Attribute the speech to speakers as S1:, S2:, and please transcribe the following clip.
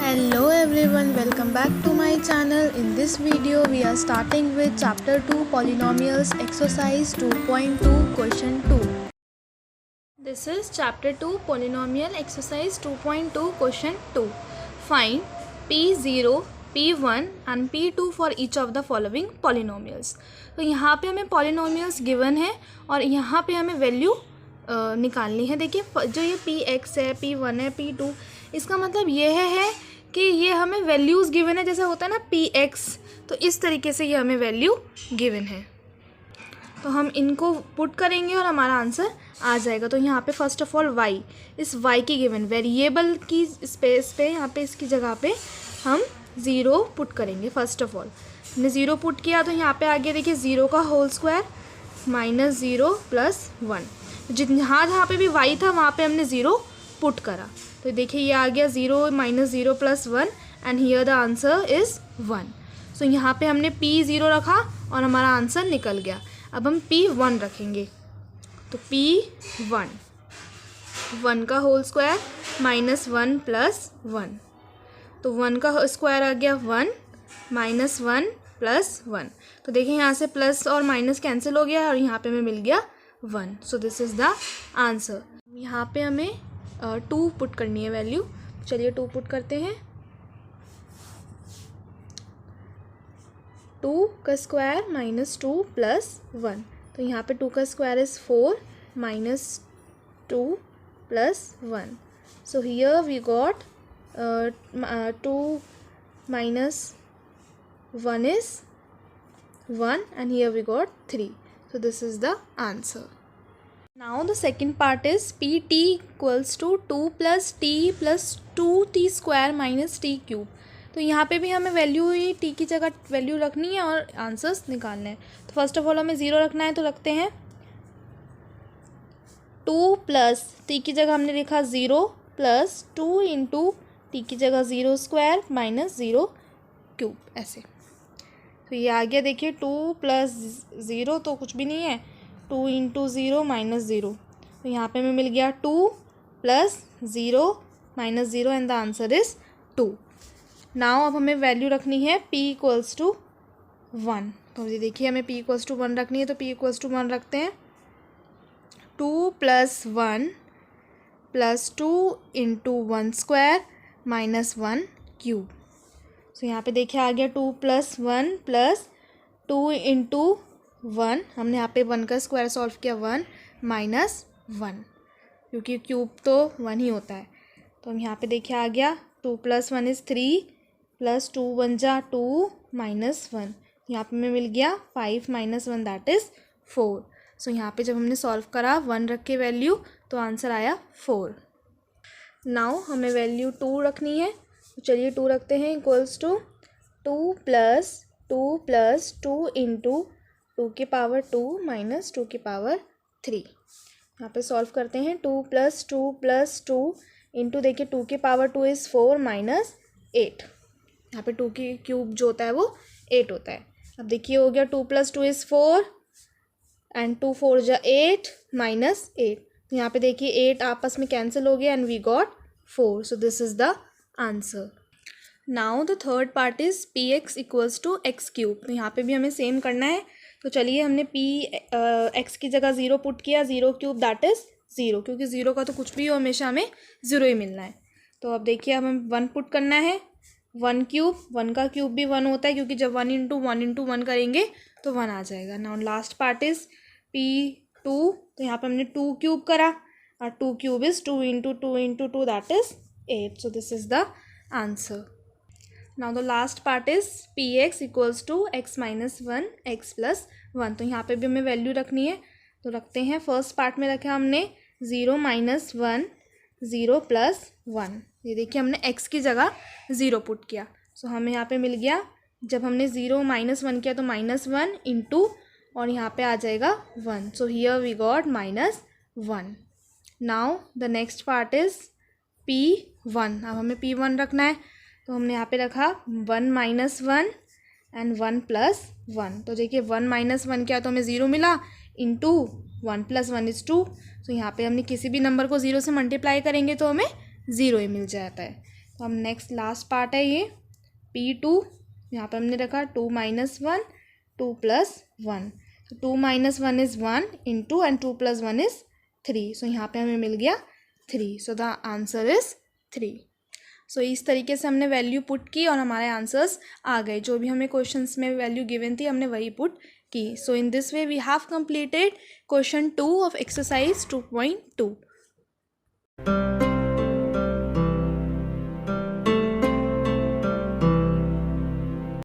S1: Hello everyone, welcome back to my channel. In this video we are starting with chapter 2 polynomials exercise 2.2 question 2. This is chapter 2 polynomial exercise 2.2 question 2. Find P0, P1 and P2 for each of the following polynomials. तो यहाँ पे हमें polynomials given है और यहाँ पे हमें value निकालनी है. देखिए जो ये Px है, P1 है, P2, इसका मतलब ये है कि ये हमें वैल्यूज़ गिवन है. जैसे होता है ना Px, तो इस तरीके से ये हमें वैल्यू गिवन है. तो हम इनको पुट करेंगे और हमारा आंसर आ जाएगा. तो यहाँ पे फर्स्ट ऑफ ऑल y, इस y की गिवन वेरिएबल की स्पेस पे यहाँ पे इसकी जगह पे हम 0 पुट करेंगे. फर्स्ट ऑफ ऑल हमने 0 पुट किया तो यहाँ पे आगे देखिए 0 का होल स्क्वायर माइनस 0 प्लस 1. जहाँ जहाँ पे भी y था वहाँ पे हमने 0 पुट करा. तो देखिए ये आ गया 0 minus 0 plus 1 and here the answer is 1. सो यहाँ पे हमने P0 रखा और हमारा आंसर निकल गया. अब हम P1 रखेंगे. तो P1 1 का होल स्क्वायर माइनस 1 प्लस 1. तो 1 का स्क्वायर आ गया 1 माइनस 1 प्लस 1. तो देखिए यहाँ से प्लस और माइनस कैंसिल हो गया और यहाँ पे हमें मिल गया 1. सो दिस इज़ द आंसर. यहाँ पे हमें 2 पुट करनी है वैल्यू. चलिए 2 पुट करते हैं. 2 का स्क्वायर माइनस 2 प्लस 1. तो यहाँ पे 2 का square is 4 minus 2 plus 1. So here we got 2 minus 1 is 1 and here we got 3. So this is the answer. Now the second part is Pt equals to 2 plus t plus 2t square minus t cube. तो यहाँ पे भी हमें value ही t की जगह value रखनी है और आंसर्स निकालने हैं. तो फर्स्ट ऑफ ऑल हमें 0 रखना है. तो रखते हैं 2 प्लस t की जगह हमने लिखा 0 प्लस 2 इंटू टी की जगह 0 स्क्वायर माइनस 0 क्यूब ऐसे. तो ये आ गया. देखिए 2 प्लस 0 तो कुछ भी नहीं है. 2 इंटू 0 माइनस 0. तो यहाँ पे हमें मिल गया 2 plus 0 minus 0 and the answer is 2. Now अब हमें वैल्यू रखनी है p इक्वल्स टू 1. तो ये देखिए हमें p इक्वल्स टू 1 रखनी है. तो p इक्वल्स टू 1 रखते हैं. 2 plus 1 plus 2 into 1 square minus 1 cube. तो यहाँ पे देखिए आ गया 2 प्लस 1 प्लस 2 इंटू 1. हमने यहाँ पे 1 का स्क्वायर सॉल्व किया 1 माइनस 1, क्योंकि क्यूब तो 1 ही होता है. तो हम यहाँ पे देखिए आ गया 2 प्लस 1 इज़ 3 प्लस 2 1 जा 2 माइनस 1. यहाँ पे हमें मिल गया 5 माइनस 1 दैट इज़ 4. सो यहाँ पे जब हमने सॉल्व करा 1 रख के वैल्यू तो आंसर आया 4. नाउ हमें वैल्यू 2 रखनी है. तो चलिए 2 रखते हैं. इक्वल्स टू 2 प्लस 2 इंटू 2 की पावर 2 माइनस 2 की पावर 3. यहाँ पे सॉल्व करते हैं. 2 प्लस 2 इंटू देखिए 2 की पावर 2 इज़ 4 माइनस 8. यहाँ पे 2 की क्यूब जो होता है वो 8 होता है. अब देखिए हो गया 2 प्लस 2 इज़ 4 एंड 2 4 जा 8 माइनस 8. यहाँ पे देखिए 8 आपस में कैंसिल हो गया and we got 4. So this is the answer. Now the third part is px equals to x cube. तो यहाँ पे भी हमें सेम करना है. तो चलिए हमने x की जगह 0 पुट किया. 0 क्यूब दैट इज़ 0, क्योंकि 0 का तो कुछ भी हो हमेशा हमें 0 ही मिलना है. तो अब देखिए अब हमें 1 पुट करना है. 1 क्यूब, 1 का क्यूब भी 1 होता है, क्योंकि जब 1 इंटू 1 करेंगे तो 1 आ जाएगा. Now last part is p2. तो यहाँ पे हमने 2 क्यूब करा और 2 cube is 2 into 2 that is 8. So this is the answer. Now the last part is px equals to x minus 1 x plus 1. तो यहाँ पे भी हमें वैल्यू रखनी है. तो रखते हैं. फर्स्ट पार्ट में रखा हमने 0 माइनस 1 0 प्लस 1. ये देखिए हमने x की जगह 0 पुट किया. सो हमें यहाँ पे मिल गया. जब हमने 0 माइनस 1 किया तो माइनस 1 इंटू और यहाँ पे आ जाएगा 1. So here we got minus 1. Now the next part is p1. अब हमें p1 रखना है. तो हमने यहाँ पे रखा 1 माइनस 1 एंड 1 प्लस 1. तो देखिए 1 माइनस 1 क्या तो हमें 0 मिला इंटू 1 प्लस 1 इज़ 2. तो यहाँ पे हमने किसी भी नंबर को 0 से मल्टीप्लाई करेंगे तो हमें 0 ही मिल जाता है. तो हम नेक्स्ट लास्ट पार्ट है ये P2, यहाँ पर हमने रखा 2 - 1 2 + 1, तो 2 - 1 इज़ 1 इंटू एंड 2 + 1 इज़ 3, सो यहाँ पे हमें मिल गया 3, सो द आंसर इज़ 3। सो इस तरीके से हमने वैल्यू पुट की और हमारे आंसर्स आ गए, जो भी हमें क्वेश्चंस में वैल्यू गिवन थी हमने वही पुट की। So in this way we have completed question 2 of exercise 2.2।